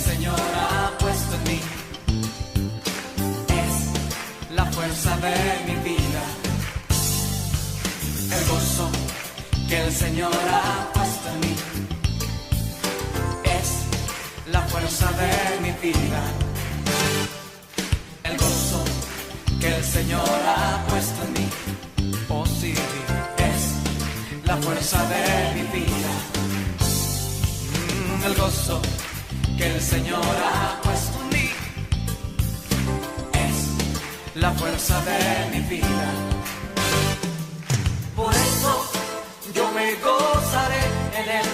Señor ha puesto en mí es la fuerza de mi vida. El gozo que el Señor ha puesto en mí es la fuerza de mi vida. El gozo que el Señor ha puesto en mí, oh sí, es la fuerza de mi vida. El gozo que el Señor ha puesto en mí es la fuerza de mi vida. Por eso yo me gozaré en Él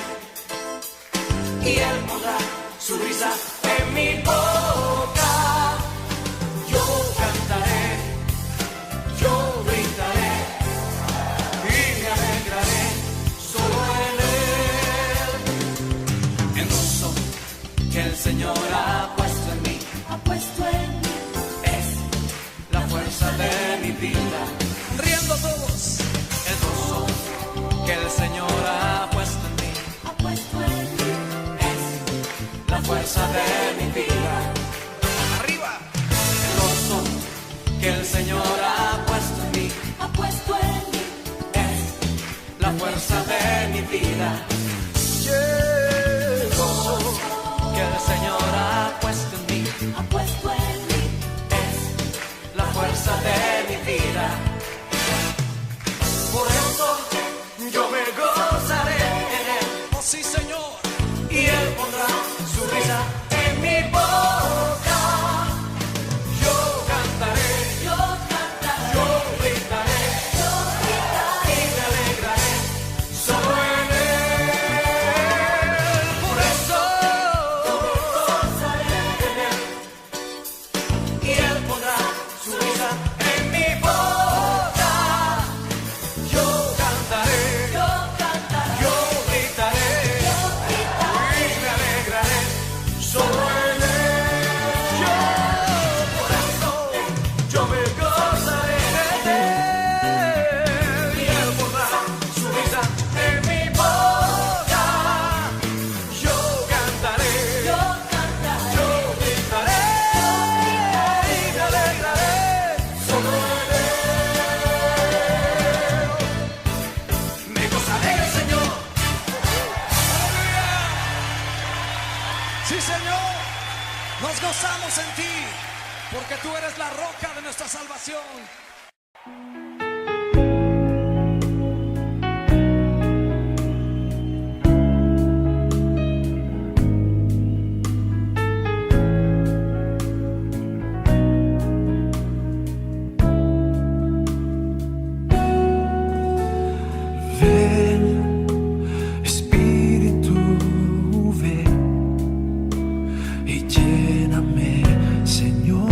y Él pondrá su risa en mi boca. Yo cantaré, yo gritaré y me alegraré solo en Él. El gozo que el Señor ha puesto en mí, es la fuerza de mi vida. Riendo todos. El gozo que el Señor ha puesto en mí, es la fuerza de mi vida. Arriba. El gozo que el Señor ha puesto en mí, es la fuerza de mi vida. El gozo que el Señor ha puesto en mí, es la fuerza de mi vida. Por eso yo me gozaré en Él, oh sí Señor, y Él pondrá su risa en mi boca. Yo cantaré, yo gritaré y me alegraré solo en Él. Por eso yo me gozaré en Él y Él pondrá su risa en mi boca. Yo cantaré, yo gritaré y me alegraré solo en Él. Por eso yo me gozaré en Él y Él pondrá su risa en mi boca. Yo cantaré, yo gritaré y me alegraré solo en Él. Me gozaré en el Señor. Sí, Señor, nos gozamos en ti, porque tú eres la roca de nuestra salvación. Ven, Espíritu, ven y lléname, Señor,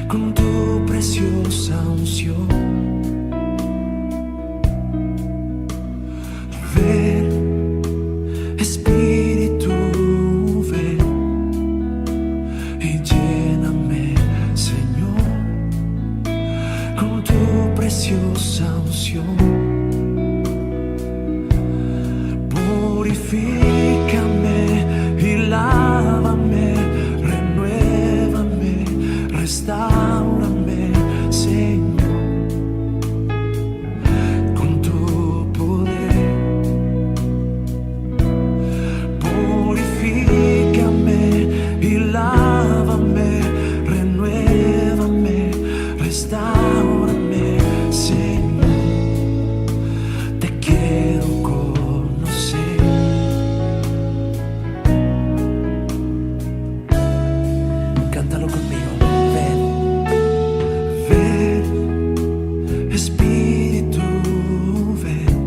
con tu preciosa unción. Ven, Espíritu, ven y lléname, Señor, con tu preciosa unción. Purifícame y lávame, renuévame, restáurame, Señor, con tu poder. Purifícame y lávame, renuévame, restáurame, Señor. Te quiero conocer. Cántalo conmigo. Ven, ven, Espíritu, ven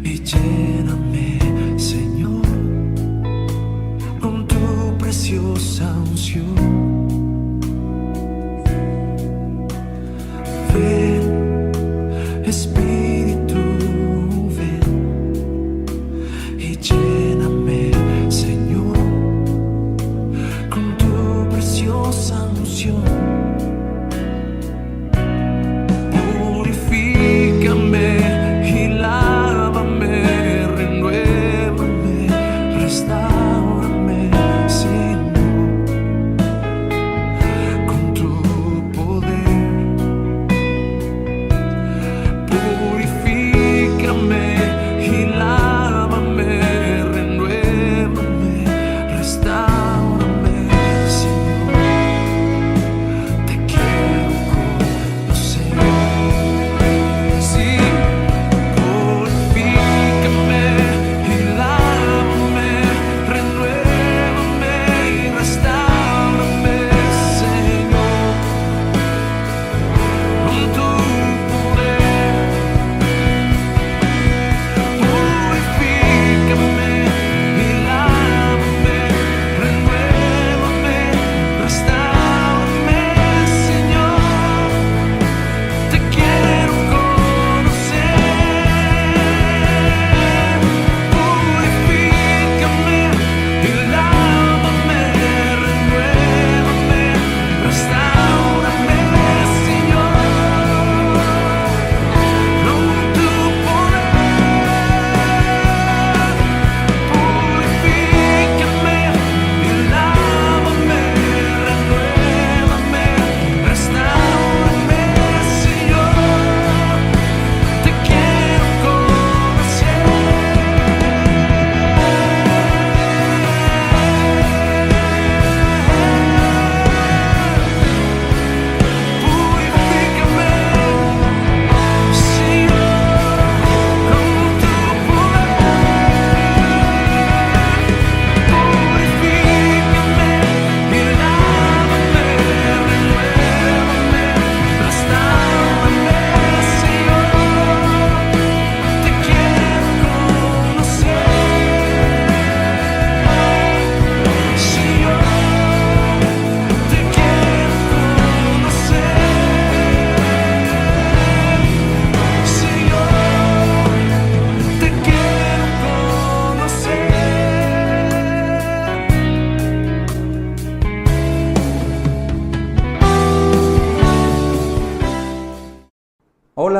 y lléname, Señor, con tu preciosa unción. Ven, Espíritu, ven y lléname, Señor, con tu preciosa unción. Purifícame y lávame, renuévame, restaura.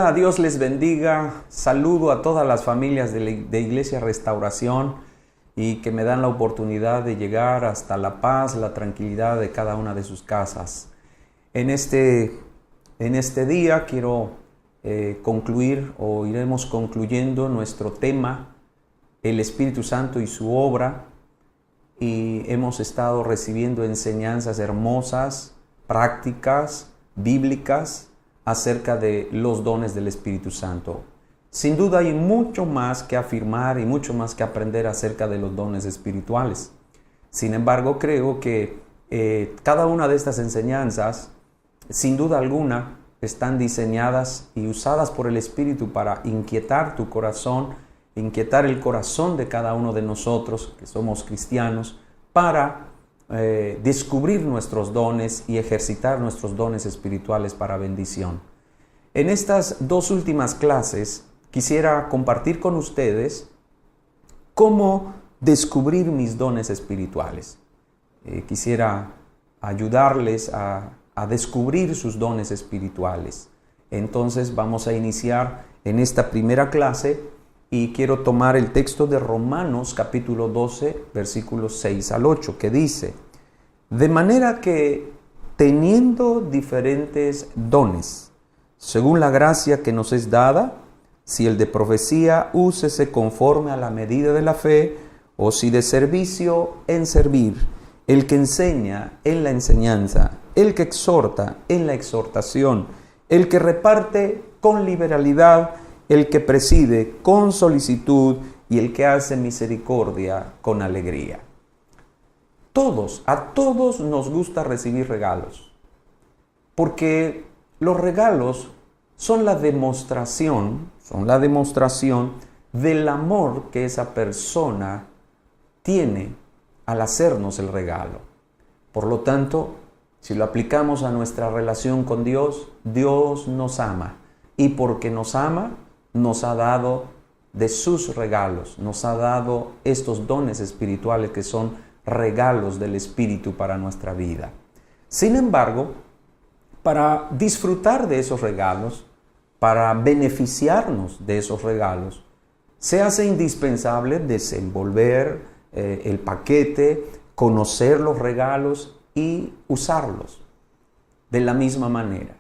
Hola, Dios les bendiga. Saludo a todas las familias de Iglesia Restauración y que me dan la oportunidad de llegar hasta la paz, la tranquilidad de cada una de sus casas. En este día quiero concluir o iremos concluyendo nuestro tema, el Espíritu Santo y su obra, y hemos estado recibiendo enseñanzas hermosas, prácticas, bíblicas, acerca de los dones del Espíritu Santo. Sin duda hay mucho más que afirmar y mucho más que aprender acerca de los dones espirituales. Sin embargo, creo que cada una de estas enseñanzas, sin duda alguna, están diseñadas y usadas por el Espíritu para inquietar tu corazón, inquietar el corazón de cada uno de nosotros, que somos cristianos, para descubrir nuestros dones y ejercitar nuestros dones espirituales para bendición. En estas dos últimas clases quisiera compartir con ustedes cómo descubrir mis dones espirituales. Quisiera ayudarles a descubrir sus dones espirituales. Entonces vamos a iniciar en esta primera clase y quiero tomar el texto de Romanos capítulo 12, versículos 6 al 8, que dice: de manera que, teniendo diferentes dones, según la gracia que nos es dada, si el de profecía, úsese conforme a la medida de la fe, o si de servicio, en servir, el que enseña, en la enseñanza, el que exhorta, en la exhortación, el que reparte, con liberalidad, el que preside con solicitud y el que hace misericordia con alegría. A todos nos gusta recibir regalos, porque los regalos son la demostración del amor que esa persona tiene al hacernos el regalo. Por lo tanto, si lo aplicamos a nuestra relación con Dios, Dios nos ama, y porque nos ama, nos ha dado de sus regalos, nos ha dado estos dones espirituales que son regalos del Espíritu para nuestra vida. Sin embargo, para disfrutar de esos regalos, para beneficiarnos de esos regalos, se hace indispensable desenvolver el paquete, conocer los regalos y usarlos. De la misma manera,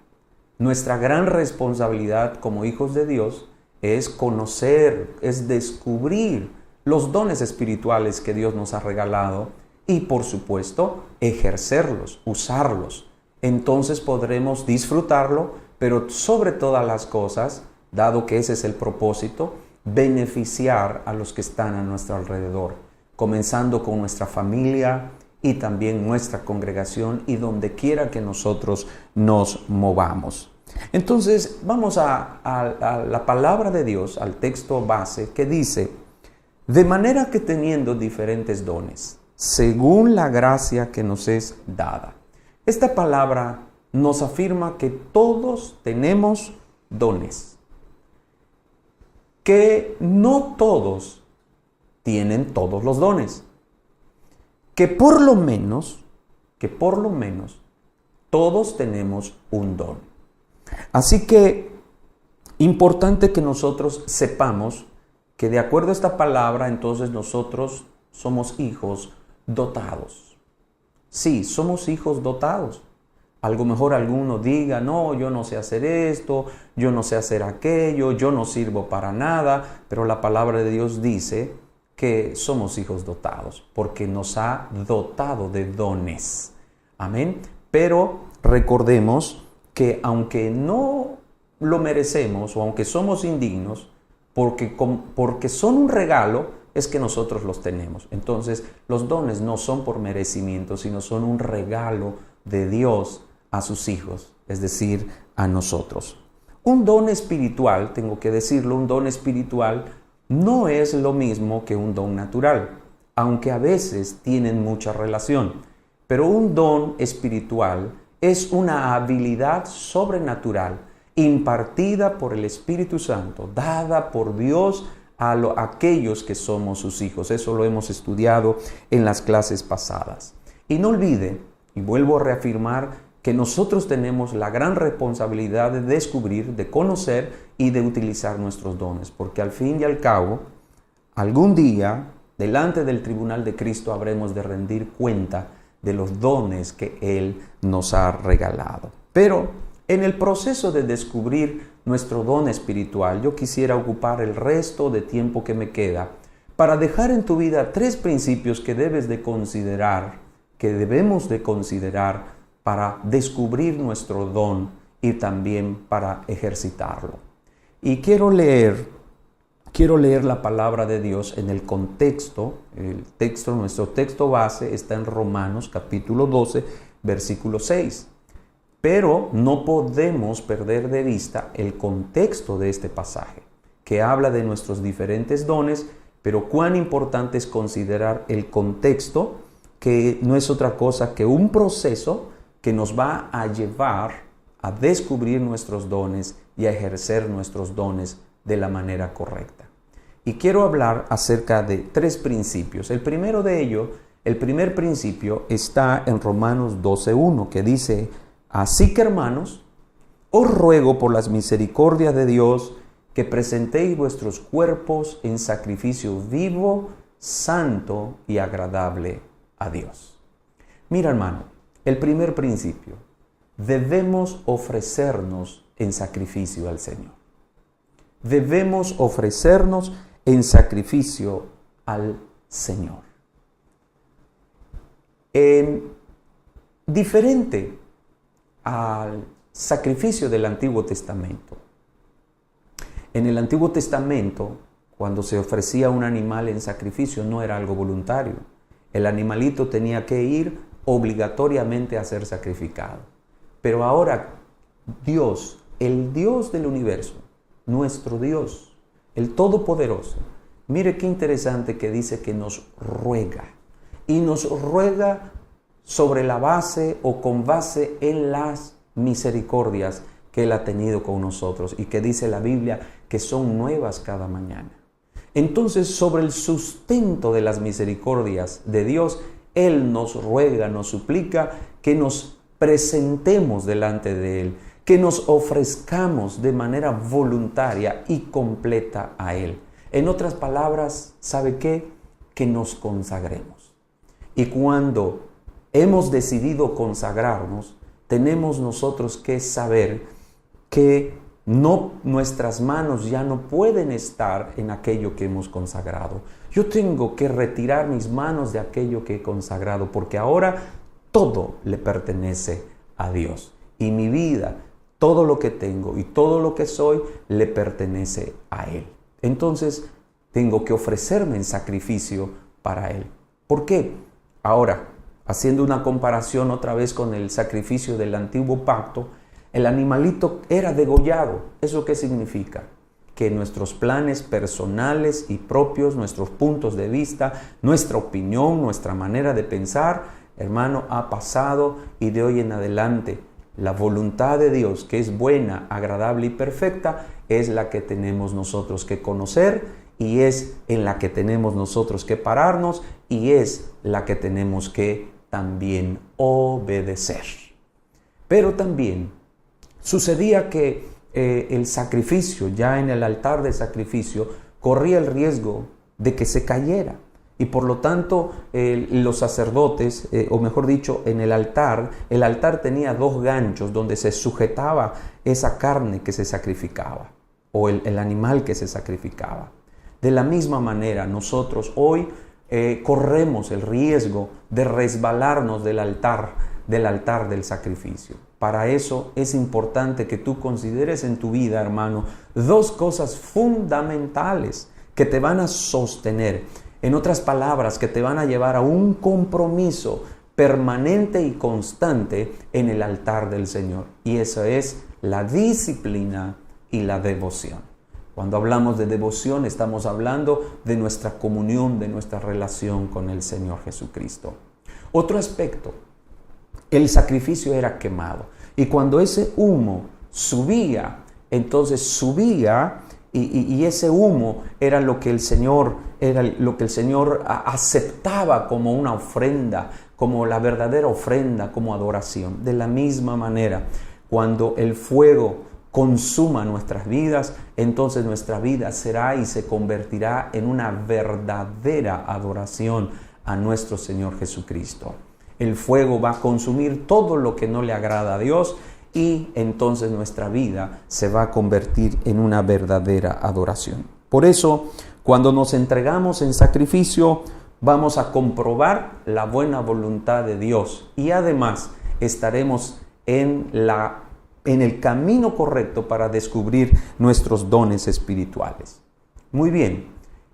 nuestra gran responsabilidad como hijos de Dios es conocer, es descubrir los dones espirituales que Dios nos ha regalado y, por supuesto, ejercerlos, usarlos. Entonces podremos disfrutarlo, pero sobre todas las cosas, dado que ese es el propósito, beneficiar a los que están a nuestro alrededor, comenzando con nuestra familia y también nuestra congregación y donde quiera que nosotros nos movamos. Entonces vamos a la palabra de Dios, al texto base que dice: de manera que teniendo diferentes dones, según la gracia que nos es dada. Esta palabra nos afirma que todos tenemos dones, que no todos tienen todos los dones, que por lo menos todos tenemos un don. Así que, importante que nosotros sepamos que de acuerdo a esta palabra, entonces nosotros somos hijos dotados. Sí, somos hijos dotados. A lo mejor alguno diga: no, yo no sé hacer esto, yo no sé hacer aquello, yo no sirvo para nada, pero la palabra de Dios dice que somos hijos dotados, porque nos ha dotado de dones. Amén. Pero recordemos que aunque no lo merecemos o aunque somos indignos, porque son un regalo, es que nosotros los tenemos. Entonces, los dones no son por merecimiento, sino son un regalo de Dios a sus hijos, es decir, a nosotros. Un don espiritual, tengo que decirlo, un don espiritual no es lo mismo que un don natural, aunque a veces tienen mucha relación. Pero un don espiritual es una habilidad sobrenatural impartida por el Espíritu Santo, dada por Dios a aquellos que somos sus hijos. Eso lo hemos estudiado en las clases pasadas. Y no olvide, y vuelvo a reafirmar, que nosotros tenemos la gran responsabilidad de descubrir, de conocer y de utilizar nuestros dones, porque al fin y al cabo, algún día, delante del tribunal de Cristo, habremos de rendir cuenta de los dones que Él nos ha regalado. Pero en el proceso de descubrir nuestro don espiritual, yo quisiera ocupar el resto de tiempo que me queda para dejar en tu vida 3 principios que debes de considerar, que debemos de considerar para descubrir nuestro don y también para ejercitarlo. Y quiero leer la palabra de Dios en el contexto. Nuestro texto base está en Romanos capítulo 12, versículo 6. Pero no podemos perder de vista el contexto de este pasaje, que habla de nuestros diferentes dones, pero cuán importante es considerar el contexto, que no es otra cosa que un proceso que nos va a llevar a descubrir nuestros dones y a ejercer nuestros dones de la manera correcta. Y quiero hablar acerca de 3 principios. El primero de ellos, el primer principio está en Romanos 12:1, que dice: así que, hermanos, os ruego por las misericordias de Dios que presentéis vuestros cuerpos en sacrificio vivo, santo y agradable a Dios. Mira, hermano, el primer principio: debemos ofrecernos en sacrificio al Señor. Debemos ofrecernos en sacrificio al Señor. Diferente al sacrificio del Antiguo Testamento. En el Antiguo Testamento, cuando se ofrecía un animal en sacrificio, no era algo voluntario. El animalito tenía que ir obligatoriamente a ser sacrificado. Pero ahora Dios, el Dios del universo, nuestro Dios, el Todopoderoso, mire qué interesante que dice que nos ruega. Y nos ruega sobre la base o con base en las misericordias que Él ha tenido con nosotros y que dice la Biblia que son nuevas cada mañana. Entonces, sobre el sustento de las misericordias de Dios, Él nos ruega, nos suplica que nos presentemos delante de Él, que nos ofrezcamos de manera voluntaria y completa a Él. En otras palabras, ¿sabe qué? Que nos consagremos. Y cuando hemos decidido consagrarnos, tenemos nosotros que saber que nuestras manos ya no pueden estar en aquello que hemos consagrado. Yo tengo que retirar mis manos de aquello que he consagrado, porque ahora todo le pertenece a Dios. Y mi vida, todo lo que tengo y todo lo que soy, le pertenece a Él. Entonces, tengo que ofrecerme en sacrificio para Él. ¿Por qué? Ahora, haciendo una comparación otra vez con el sacrificio del antiguo pacto, el animalito era degollado. ¿Eso qué significa? Que nuestros planes personales y propios, nuestros puntos de vista, nuestra opinión, nuestra manera de pensar, hermano, ha pasado, y de hoy en adelante la voluntad de Dios, que es buena, agradable y perfecta, es la que tenemos nosotros que conocer, y es en la que tenemos nosotros que pararnos, y es la que tenemos que también obedecer. Pero también sucedía que el sacrificio, ya en el altar de sacrificio, corría el riesgo de que se cayera. Y por lo tanto, los sacerdotes, o mejor dicho, en el altar tenía 2 ganchos donde se sujetaba esa carne que se sacrificaba, o el animal que se sacrificaba. De la misma manera, nosotros hoy corremos el riesgo de resbalarnos del altar del sacrificio. Para eso es importante que tú consideres en tu vida, hermano, 2 cosas fundamentales que te van a sostener. En otras palabras, que te van a llevar a un compromiso permanente y constante en el altar del Señor. Y eso es la disciplina y la devoción. Cuando hablamos de devoción, estamos hablando de nuestra comunión, de nuestra relación con el Señor Jesucristo. Otro aspecto: el sacrificio era quemado. Y cuando ese humo subía, entonces subía, y ese humo era lo que el Señor era lo que el Señor aceptaba como una ofrenda, como la verdadera ofrenda, como adoración. De la misma manera, cuando el fuego consuma nuestras vidas, entonces nuestra vida será y se convertirá en una verdadera adoración a nuestro Señor Jesucristo. El fuego va a consumir todo lo que no le agrada a Dios y entonces nuestra vida se va a convertir en una verdadera adoración. Por eso, cuando nos entregamos en sacrificio, vamos a comprobar la buena voluntad de Dios y además estaremos en el camino correcto para descubrir nuestros dones espirituales. Muy bien,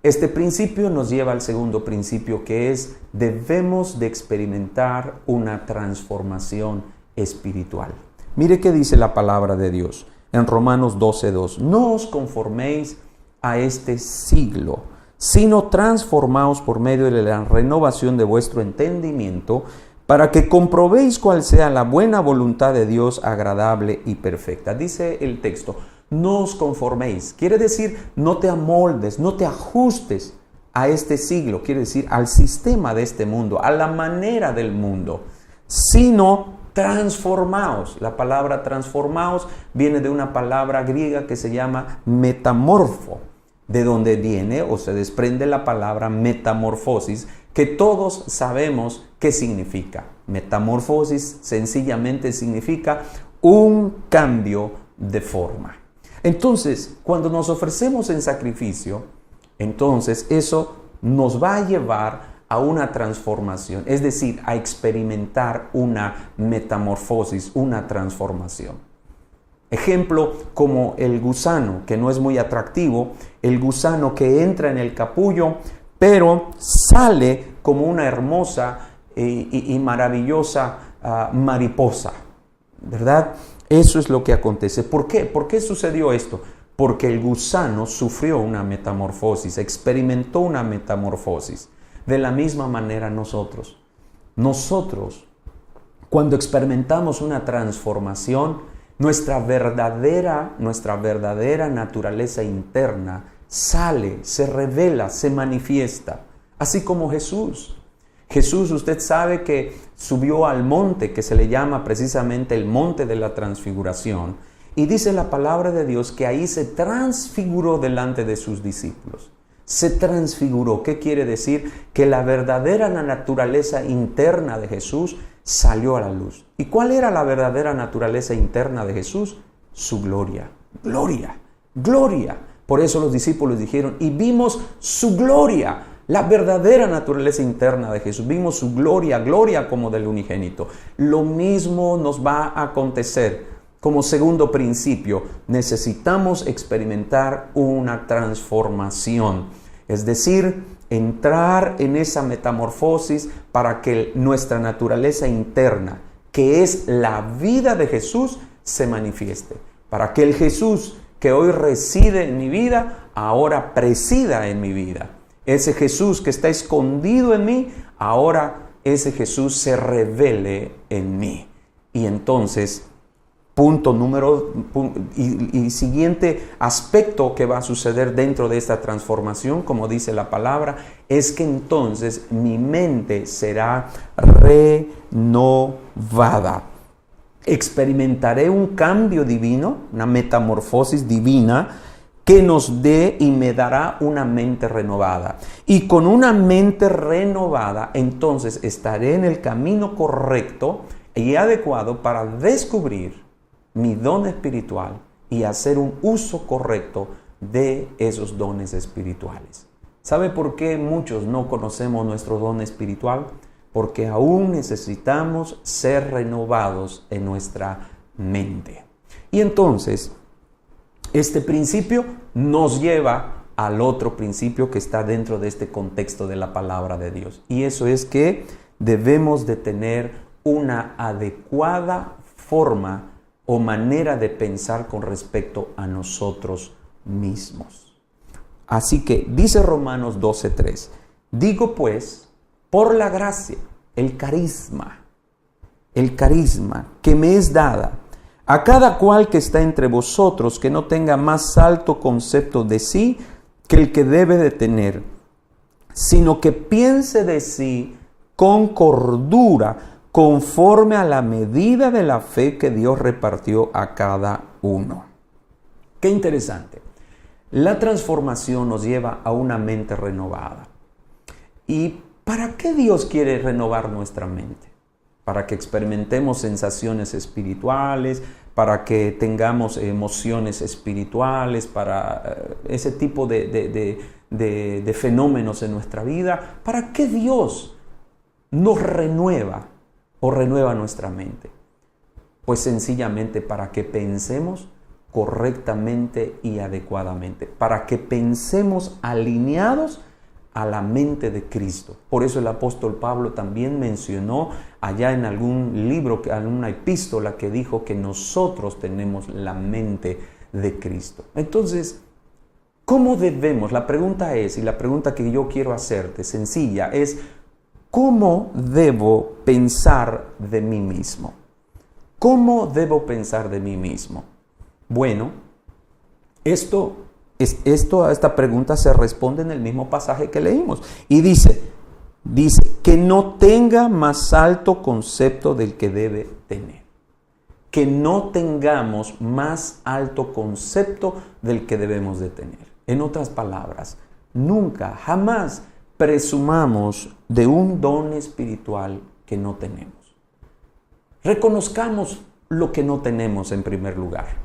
este principio nos lleva al segundo principio, que es: debemos de experimentar una transformación espiritual. Mire qué dice la palabra de Dios en Romanos 12:2. No os conforméis a este siglo, sino transformaos por medio de la renovación de vuestro entendimiento, para que comprobéis cuál sea la buena voluntad de Dios, agradable y perfecta. Dice el texto, no os conforméis. Quiere decir, no te amoldes, no te ajustes a este siglo. Quiere decir, al sistema de este mundo, a la manera del mundo, sino transformaos. La palabra transformaos viene de una palabra griega que se llama metamorfo, de donde viene o se desprende la palabra metamorfosis, que todos sabemos qué significa. Metamorfosis sencillamente significa un cambio de forma. Entonces, cuando nos ofrecemos en sacrificio, entonces eso nos va a llevar a una transformación, es decir, a experimentar una metamorfosis, una transformación. Ejemplo, como el gusano, que no es muy atractivo, el gusano que entra en el capullo, pero sale como una hermosa y maravillosa mariposa, ¿verdad? Eso es lo que acontece. ¿Por qué? ¿Por qué sucedió esto? Porque el gusano sufrió una metamorfosis, experimentó una metamorfosis. De la misma manera nosotros, cuando experimentamos una transformación, nuestra verdadera naturaleza interna sale, se revela, se manifiesta, así como Jesús. Jesús, usted sabe que subió al monte que se le llama precisamente el monte de la transfiguración, y dice la palabra de Dios que ahí se transfiguró delante de sus discípulos. Se transfiguró. ¿Qué quiere decir? Que la verdadera naturaleza interna de Jesús salió a la luz. ¿Y cuál era la verdadera naturaleza interna de Jesús? Su gloria. Gloria, gloria. Por eso los discípulos dijeron, y vimos su gloria, la verdadera naturaleza interna de Jesús. Vimos su gloria, gloria como del unigénito. Lo mismo nos va a acontecer. Como segundo principio, necesitamos experimentar una transformación, es decir, entrar en esa metamorfosis para que nuestra naturaleza interna, que es la vida de Jesús, se manifieste. Para que el Jesús que hoy reside en mi vida, ahora presida en mi vida. Ese Jesús que está escondido en mí, ahora ese Jesús se revele en mí. Y entonces, siguiente aspecto que va a suceder dentro de esta transformación, como dice la palabra, es que entonces mi mente será renovada. Experimentaré un cambio divino, una metamorfosis divina que nos dé y me dará una mente renovada. Y con una mente renovada, entonces estaré en el camino correcto y adecuado para descubrir mi don espiritual y hacer un uso correcto de esos dones espirituales. ¿Sabe por qué muchos no conocemos nuestro don espiritual? Porque aún necesitamos ser renovados en nuestra mente. Y entonces, este principio nos lleva al otro principio que está dentro de este contexto de la palabra de Dios. Y eso es que debemos de tener una adecuada forma o manera de pensar con respecto a nosotros mismos. Así que dice Romanos 12:3, digo pues, por la gracia, el carisma que me es dada, a cada cual que está entre vosotros, que no tenga más alto concepto de sí que el que debe de tener, sino que piense de sí con cordura, conforme a la medida de la fe que Dios repartió a cada uno. Qué interesante. La transformación nos lleva a una mente renovada. ¿Y para qué Dios quiere renovar nuestra mente? Para que experimentemos sensaciones espirituales, para que tengamos emociones espirituales, para ese tipo de fenómenos en nuestra vida. ¿Para qué Dios nos renueva o renueva nuestra mente? Pues sencillamente para que pensemos correctamente y adecuadamente, para que pensemos alineados a la mente de Cristo. Por eso el apóstol Pablo también mencionó allá en algún libro, en una epístola, que dijo que nosotros tenemos la mente de Cristo. Entonces, ¿cómo debemos? La pregunta es, y la pregunta que yo quiero hacerte, sencilla, es ¿cómo debo pensar de mí mismo? ¿Cómo debo pensar de mí mismo? Bueno, esta pregunta se responde en el mismo pasaje que leímos. Y dice que no tenga más alto concepto del que debe tener. Que no tengamos más alto concepto del que debemos de tener. En otras palabras, nunca, jamás presumamos de un don espiritual que no tenemos. Reconozcamos lo que no tenemos en primer lugar.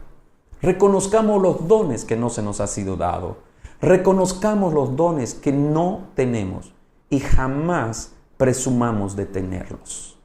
Reconozcamos los dones que no se nos ha sido dado. Reconozcamos los dones que no tenemos y jamás presumamos de tenerlos.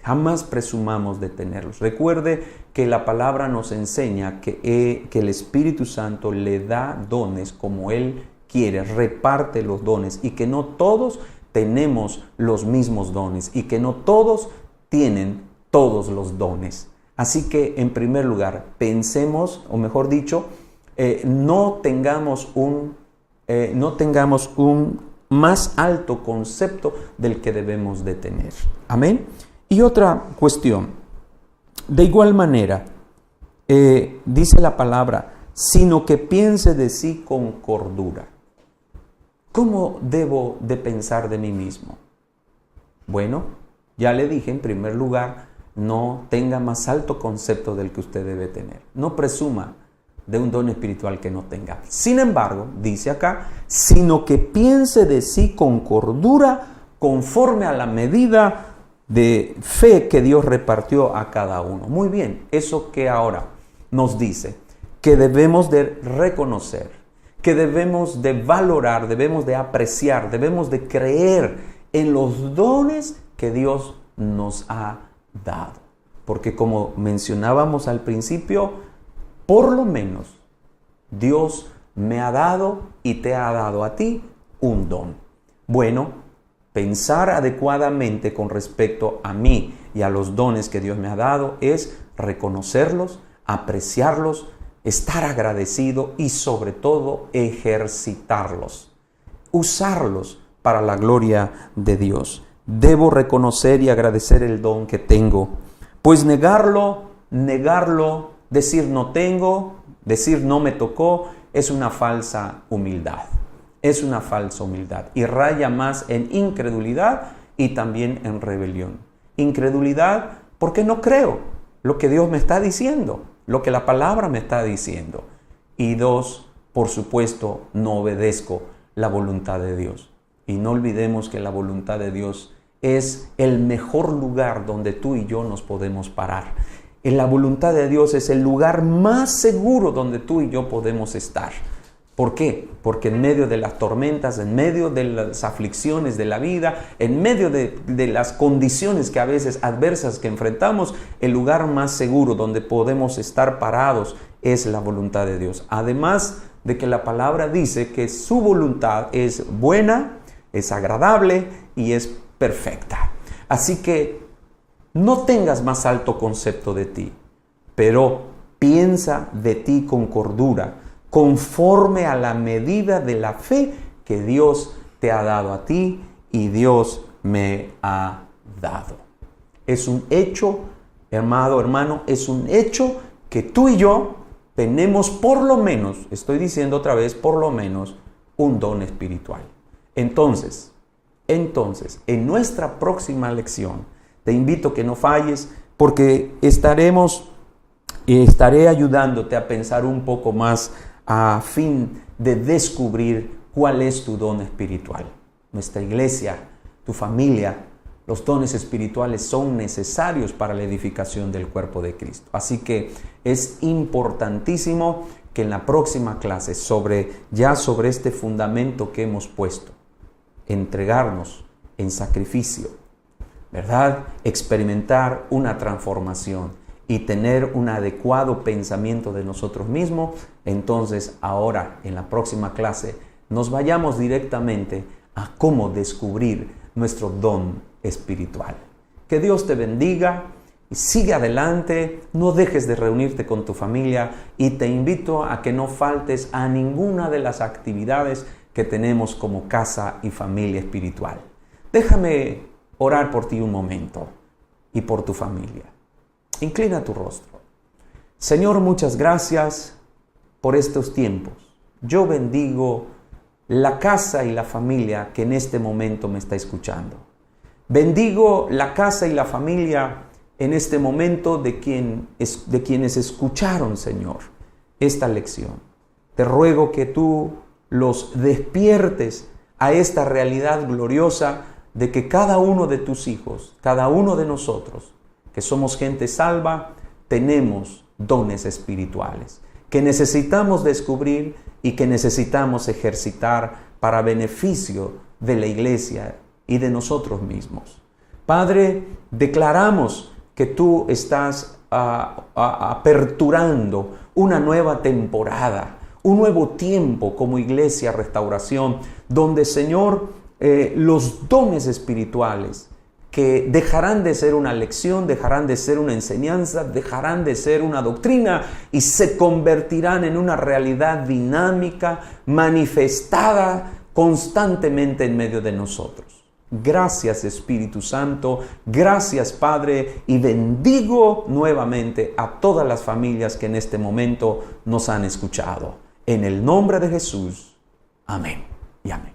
Jamás presumamos de tenerlos. Recuerde que la palabra nos enseña que el Espíritu Santo le da dones como Él quiere, reparte los dones y que no todos tenemos los mismos dones y que no todos tienen todos los dones. Así que, en primer lugar, pensemos, o mejor dicho, no tengamos un más alto concepto del que debemos de tener. Amén. Y otra cuestión, de igual manera, dice la palabra, sino que piense de sí con cordura. ¿Cómo debo de pensar de mí mismo? Bueno, ya le dije, en primer lugar, no tenga más alto concepto del que usted debe tener. No presuma de un don espiritual que no tenga. Sin embargo, dice acá, sino que piense de sí con cordura, conforme a la medida de fe que Dios repartió a cada uno. Muy bien, eso que ahora nos dice, que debemos de reconocer, que debemos de valorar, debemos de apreciar, debemos de creer en los dones que Dios nos ha dado. Porque como mencionábamos al principio, por lo menos Dios me ha dado y te ha dado a ti un don. Bueno, pensar adecuadamente con respecto a mí y a los dones que Dios me ha dado es reconocerlos, apreciarlos, estar agradecido y sobre todo ejercitarlos, usarlos para la gloria de Dios. Debo reconocer y agradecer el don que tengo, pues negarlo, decir no tengo, decir no me tocó, es una falsa humildad. Es una falsa humildad y raya más en incredulidad y también en rebelión. Incredulidad porque no creo lo que Dios me está diciendo, lo que la palabra me está diciendo. Y dos, por supuesto, no obedezco la voluntad de Dios. Y no olvidemos que la voluntad de Dios es el mejor lugar donde tú y yo nos podemos parar. En la voluntad de Dios es el lugar más seguro donde tú y yo podemos estar. ¿Por qué? Porque en medio de las tormentas, en medio de las aflicciones de la vida, en medio de las condiciones que a veces adversas que enfrentamos, el lugar más seguro donde podemos estar parados es la voluntad de Dios. Además de que la palabra dice que su voluntad es buena, es agradable y es perfecta. Así que no tengas más alto concepto de ti, pero piensa de ti con cordura, conforme a la medida de la fe que Dios te ha dado a ti y Dios me ha dado. Es un hecho, hermano, es un hecho que tú y yo tenemos por lo menos, estoy diciendo otra vez, por lo menos un don espiritual. Entonces, en nuestra próxima lección, te invito a que no falles, porque estaré ayudándote a pensar un poco más a fin de descubrir cuál es tu don espiritual. Nuestra iglesia, tu familia, los dones espirituales son necesarios para la edificación del cuerpo de Cristo. Así que es importantísimo que en la próxima clase, sobre este fundamento que hemos puesto, entregarnos en sacrificio, ¿verdad? Experimentar una transformación y tener un adecuado pensamiento de nosotros mismos. Entonces, ahora, en la próxima clase, nos vayamos directamente a cómo descubrir nuestro don espiritual. Que Dios te bendiga y sigue adelante. No dejes de reunirte con tu familia y te invito a que no faltes a ninguna de las actividades que tenemos como casa y familia espiritual. Déjame orar por ti un momento y por tu familia. Inclina tu rostro. Señor, muchas gracias por estos tiempos. Yo bendigo la casa y la familia que en este momento me está escuchando. Bendigo la casa y la familia en este momento de quienes escucharon, Señor, esta lección. Te ruego que tú los despiertes a esta realidad gloriosa de que cada uno de tus hijos, cada uno de nosotros, que somos gente salva, tenemos dones espirituales que necesitamos descubrir y que necesitamos ejercitar para beneficio de la iglesia y de nosotros mismos. Padre, declaramos que tú estás aperturando una nueva temporada, un nuevo tiempo como Iglesia Restauración, donde, Señor, los dones espirituales que dejarán de ser una lección, dejarán de ser una enseñanza, dejarán de ser una doctrina y se convertirán en una realidad dinámica, manifestada constantemente en medio de nosotros. Gracias, Espíritu Santo, gracias, Padre, y bendigo nuevamente a todas las familias que en este momento nos han escuchado. En el nombre de Jesús, amén y amén.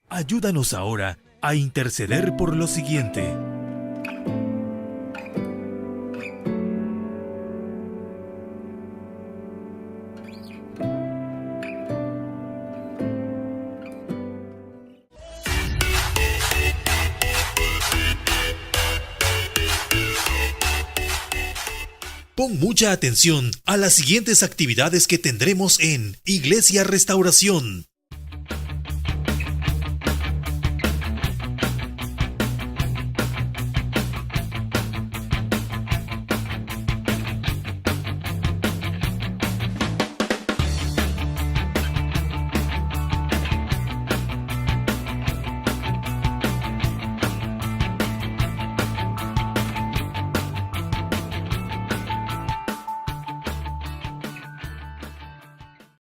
Ayúdanos ahora a interceder por lo siguiente. Pon mucha atención a las siguientes actividades que tendremos en Iglesia Restauración.